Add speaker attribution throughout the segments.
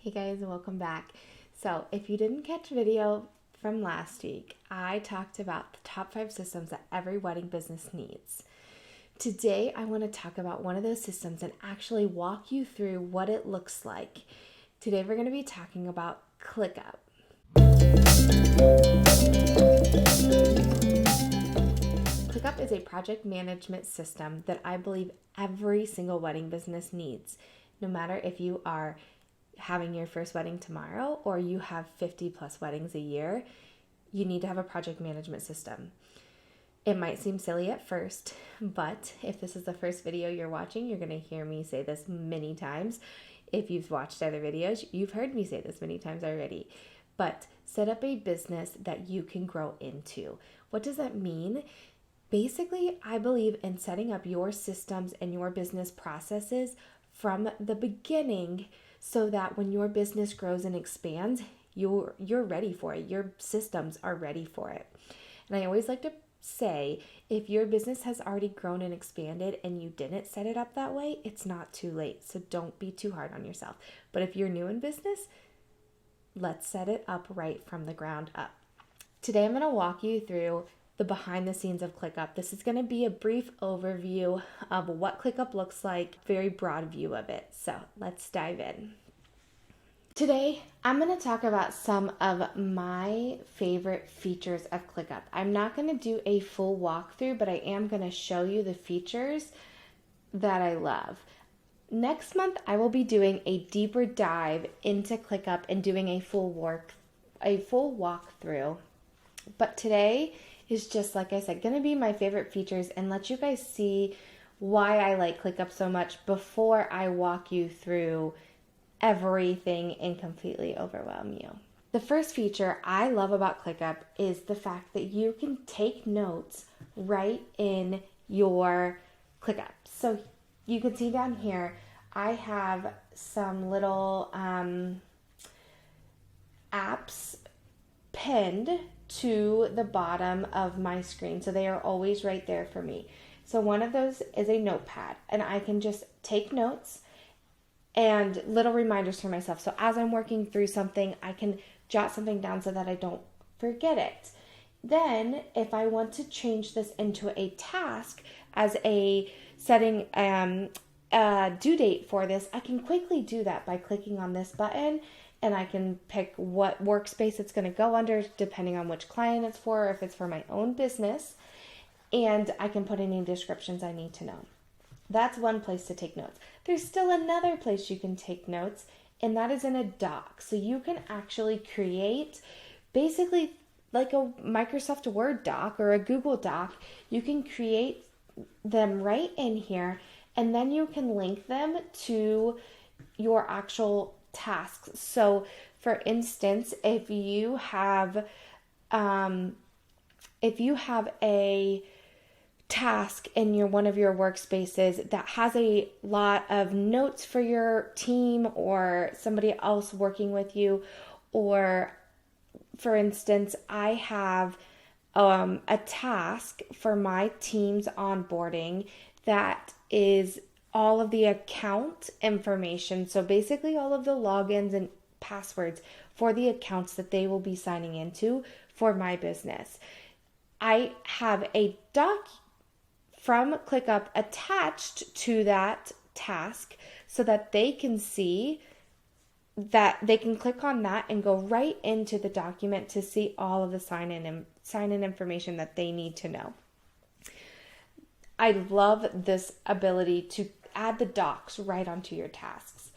Speaker 1: Hey guys, welcome back. So if you didn't catch video from last week, I talked about the top 5 systems that every wedding business needs. Today, I want to talk about one of those systems and actually walk you through what it looks like. Today, we're going to be talking about ClickUp. ClickUp is a project management system that I believe every single wedding business needs, no matter if you are having your first wedding tomorrow or you have 50 plus weddings a year. You need to have a project management system. It might seem silly at first, but if this is the first video you're watching, you're going to hear me say this many times. If you've watched other videos, you've heard me say this many times already. But set up a business that you can grow into. What does that mean? Basically, I believe in setting up your systems and your business processes from the beginning so that when your business grows and expands, you're ready for it. Your systems are ready for it. And I always like to say, if your business has already grown and expanded and you didn't set it up that way, it's not too late. So don't be too hard on yourself. But if you're new in business, let's set it up right from the ground up. Today, I'm going to walk you through the behind the scenes of ClickUp. This is going to be a brief overview of what ClickUp looks like, very broad view of it. So let's dive in. Today, I'm going to talk about some of my favorite features of ClickUp. I'm not going to do a full walkthrough, but I am going to show you the features that I love. Next month, I will be doing a deeper dive into ClickUp and doing a full walkthrough. But today is just, like I said, going to be my favorite features and let you guys see why I like ClickUp so much before I walk you through everything and completely overwhelm you. The first feature I love about ClickUp is the fact that you can take notes right in your ClickUp. So you can see down here, I have some little apps pinned to the bottom of my screen. So they are always right there for me. So one of those is a notepad, and I can just take notes and little reminders for myself. So as I'm working through something, I can jot something down so that I don't forget it. Then if I want to change this into a task as a setting a due date for this, I can quickly do that by clicking on this button. And I can pick what workspace it's going to go under depending on which client it's for, or if it's for my own business. And I can put any descriptions I need to know. That's one place to take notes. There's still another place you can take notes, and that is in a doc. So you can actually create basically like a Microsoft Word doc or a Google doc. You can create them right in here, and then you can link them to your actual tasks. So for instance, if you have a task in one of your workspaces that has a lot of notes for your team or somebody else working with you, or for instance, I have a task for my team's onboarding that is all of the account information. So basically all of the logins and passwords for the accounts that they will be signing into for my business. I have a doc from ClickUp attached to that task so that they can see that they can click on that and go right into the document to see all of the sign-in information that they need to know. I love this ability to add the docs right onto your tasks.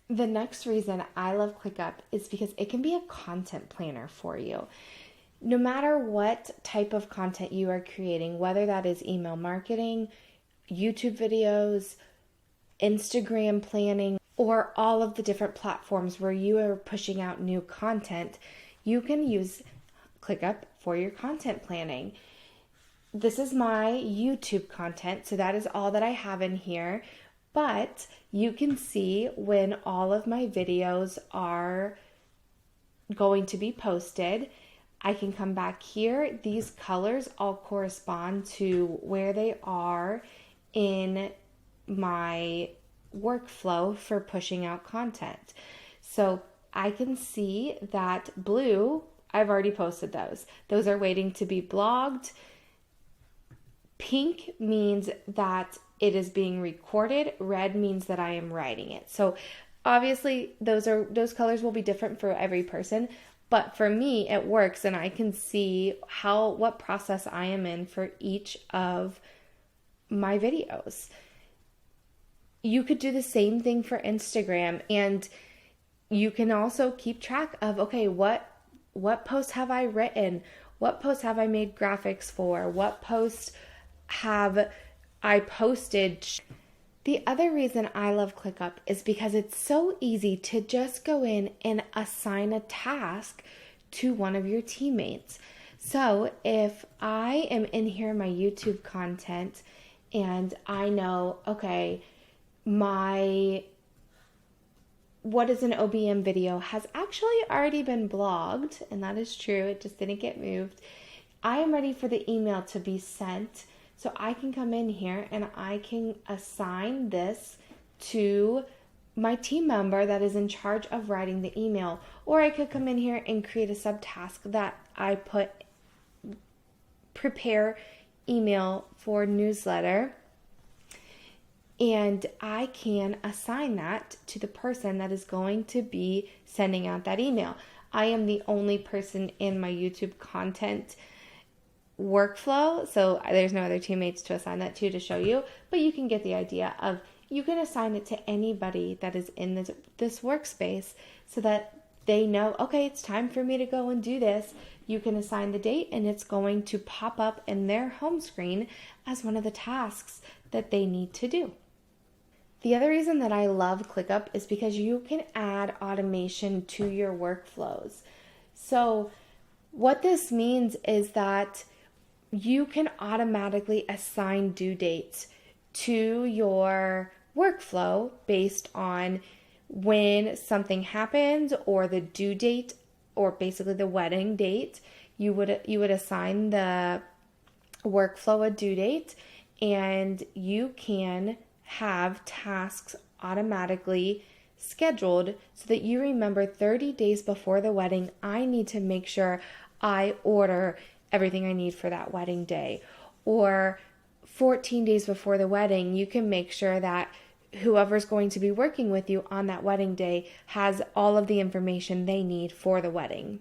Speaker 1: The next reason I love ClickUp is because it can be a content planner for you. No matter what type of content you are creating, whether that is email marketing, YouTube videos, Instagram planning, or all of the different platforms where you are pushing out new content, you can use ClickUp for your content planning. This is my YouTube content, so that is all that I have in here, but you can see when all of my videos are going to be posted. I can come back here. These colors all correspond to where they are in my workflow for pushing out content. So I can see that blue, I've already posted those. Those are waiting to be blogged. Pink means that it is being recorded. Red means that I am writing it. So obviously those colors will be different for every person, but for me it works, and I can see what process I am in for each of my videos. You could do the same thing for Instagram, and you can also keep track of, okay, what posts have I written? What posts have I made graphics for? What posts have I posted? The other reason I love ClickUp is because it's so easy to just go in and assign a task to one of your teammates. So if I am in here in my YouTube content and I know, okay, what is an OBM video has actually already been blogged, and that is true, it just didn't get moved. I am ready for the email to be sent, so I can come in here and I can assign this to my team member that is in charge of writing the email. Or I could come in here and create a subtask that I put prepare email for newsletter, and I can assign that to the person that is going to be sending out that email. I am the only person in my YouTube content workflow, so there's no other teammates to assign that to show you, but you can get the idea of, you can assign it to anybody that is in this workspace so that they know, okay, it's time for me to go and do this. You can assign the date and it's going to pop up in their home screen as one of the tasks that they need to do. The other reason that I love ClickUp is because you can add automation to your workflows. So what this means is that you can automatically assign due dates to your workflow based on when something happens, or the due date, or basically the wedding date. You would assign the workflow a due date, and you can have tasks automatically scheduled so that you remember 30 days before the wedding, I need to make sure I order everything I need for that wedding day. Or 14 days before the wedding, you can make sure that whoever's going to be working with you on that wedding day has all of the information they need for the wedding.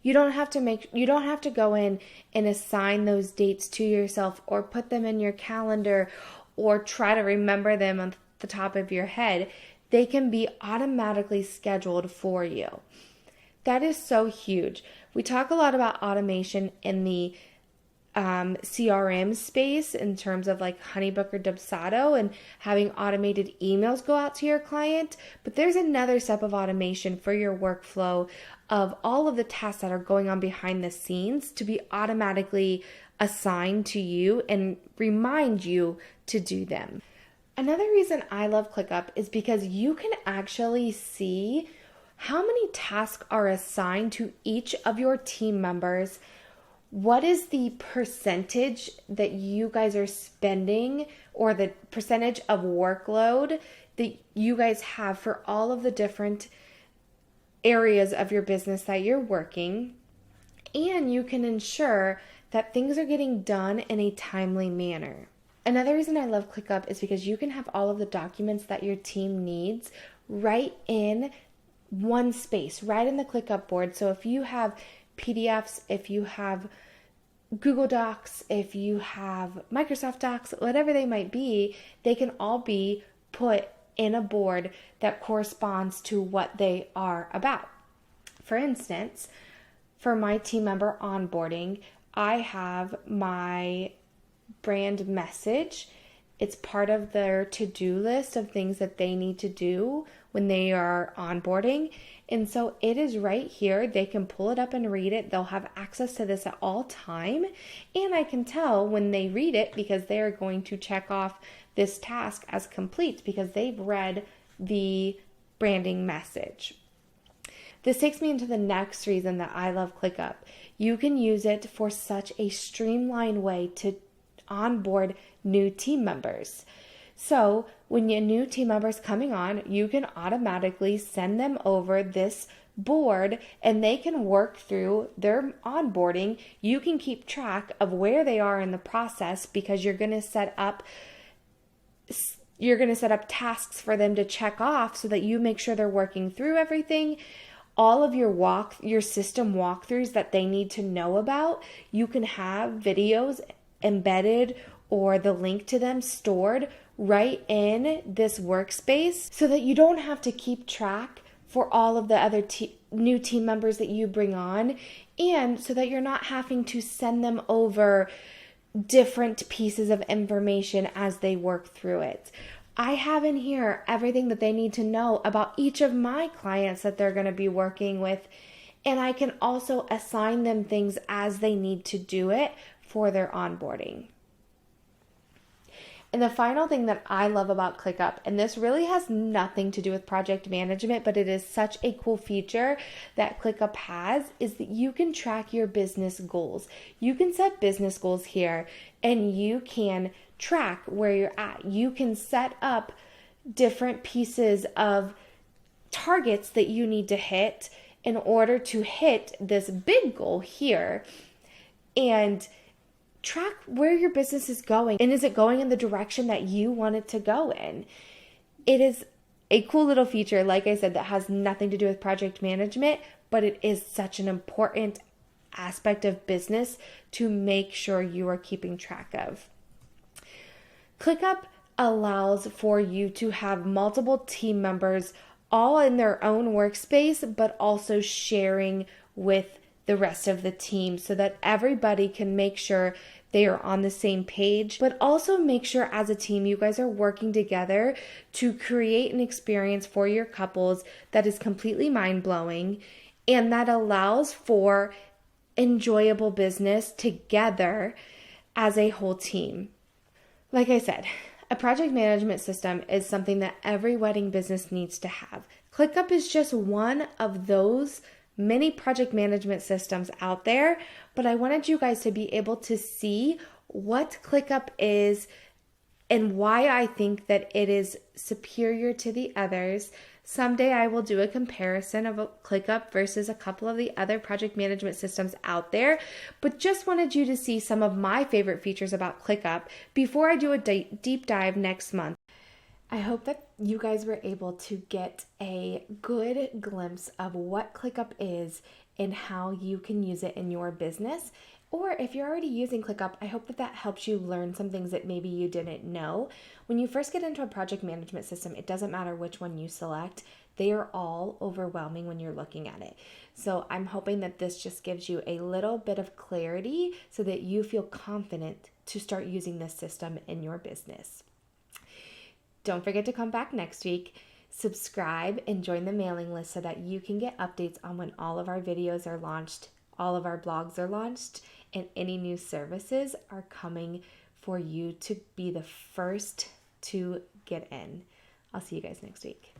Speaker 1: You don't have to go in and assign those dates to yourself or put them in your calendar or try to remember them on the top of your head. They can be automatically scheduled for you. That is so huge. We talk a lot about automation in the CRM space in terms of like Honeybook or Dubsado and having automated emails go out to your client. But there's another step of automation for your workflow of all of the tasks that are going on behind the scenes to be automatically assigned to you and remind you to do them. Another reason I love ClickUp is because you can actually see how many tasks are assigned to each of your team members. What is the percentage that you guys are spending, or the percentage of workload that you guys have for all of the different areas of your business that you're working, and you can ensure that things are getting done in a timely manner. Another reason I love ClickUp is because you can have all of the documents that your team needs right in one space, right in the ClickUp board. So if you have PDFs, if you have Google Docs, if you have Microsoft Docs, whatever they might be, they can all be put in a board that corresponds to what they are about. For instance, for my team member onboarding, I have my brand message. It's part of their to-do list of things that they need to do when they are onboarding. And so it is right here. They can pull it up and read it. They'll have access to this at all time. And I can tell when they read it because they are going to check off this task as complete because they've read the branding message. This takes me into the next reason that I love ClickUp. You can use it for such a streamlined way to onboard new team members.
Speaker 2: So when your new team member is coming on, you can automatically send them over this board and they can work through their onboarding. You can keep track of where they are in the process because you're going to set up tasks for them to check off so that you make sure they're working through everything. All of your system walkthroughs that they need to know about, you can have videos embedded or the link to them stored right in this workspace so that you don't have to keep track for all of the other new team members that you bring on, and so that you're not having to send them over different pieces of information as they work through it. I have in here everything that they need to know about each of my clients that they're going to be working with, and I can also assign them things as they need to do it for their onboarding. And the final thing that I love about ClickUp, and this really has nothing to do with project management, but it is such a cool feature that ClickUp has, is that you can track your business goals. You can set business goals here and you can track where you're at. You can set up different pieces of targets that you need to hit in order to hit this big goal here. And track where your business is going, and is it going in the direction that you want it to go in. It is a cool little feature, like I said, that has nothing to do with project management, but it is such an important aspect of business to make sure you are keeping track of. ClickUp allows for you to have multiple team members all in their own workspace, but also sharing with the rest of the team so that everybody can make sure they are on the same page, but also make sure as a team you guys are working together to create an experience for your couples that is completely mind-blowing and that allows for enjoyable business together as a whole team. Like I said, a project management system is something that every wedding business needs to have. ClickUp is just one of those many project management systems out there, but I wanted you guys to be able to see what ClickUp is and why I think that it is superior to the others. Someday I will do a comparison of a ClickUp versus a couple of the other project management systems out there, but just wanted you to see some of my favorite features about ClickUp before I do a deep dive next month. I hope that you guys were able to get a good glimpse of what ClickUp is and how you can use it in your business. Or if you're already using ClickUp, I hope that that helps you learn some things that maybe you didn't know. When you first get into a project management system, it doesn't matter which one you select. They are all overwhelming when you're looking at it. So I'm hoping that this just gives you a little bit of clarity so that you feel confident to start using this system in your business. Don't forget to come back next week, subscribe, and join the mailing list so that you can get updates on when all of our videos are launched, all of our blogs are launched, and any new services are coming for you to be the first to get in. I'll see you guys next week.